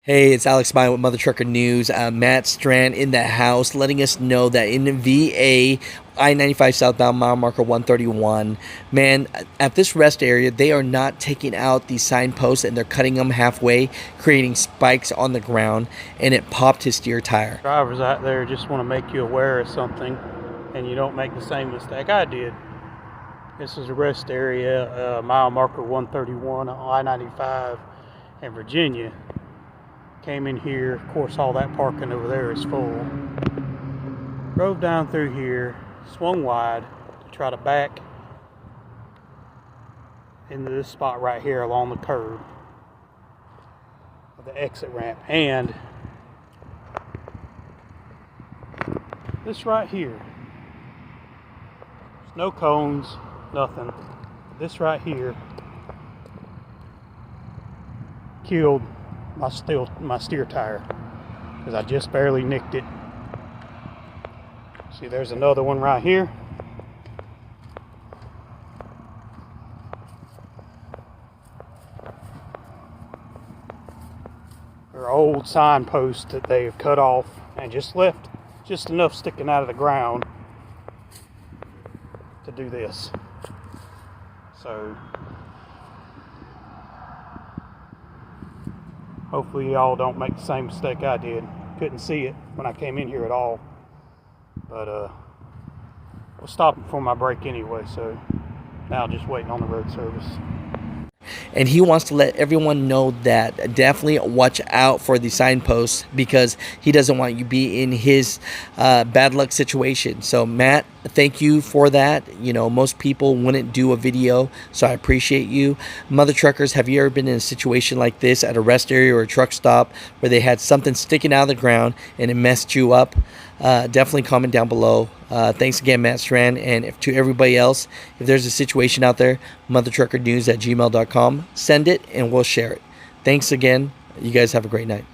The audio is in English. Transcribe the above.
Hey, it's Alex Mine with Mother Trucker News. Matt Strand in the house letting us know that in the VA, I-95 southbound mile marker 131, man, at this rest area, they are not taking out these signposts and they're cutting them halfway, creating spikes on the ground, and it popped his steer tire. Drivers out there just want to make you aware of something and you don't make the same mistake I did. This is a rest area, mile marker 131 on I-95 in Virginia. Came in here, of course all that parking over there is full. Drove down through here, swung wide to try to back into this spot right here along the curb of the exit ramp. And this right here, there's no cones, nothing. This right here killed my steer tire because I just barely nicked it. See, there's another one right here. There are old signposts that they have cut off and just left just enough sticking out of the ground to do this. So hopefully y'all don't make the same mistake I did. Couldn't see it when I came in here at all. But I was stopping for my break anyway, so now just waiting on the road service. And he wants to let everyone know that definitely watch out for the signposts because he doesn't want you to be in his bad luck situation. So Matt, thank you for that. You know, most people wouldn't do a video, so I appreciate you. Mother truckers, have you ever been in a situation like this at a rest area or a truck stop where they had something sticking out of the ground and it messed you up? Definitely comment down below. Thanks again, Matt Strand. And if to everybody else, if there's a situation out there, mothertruckernews@gmail.com. Send it and we'll share it. Thanks again. You guys have a great night.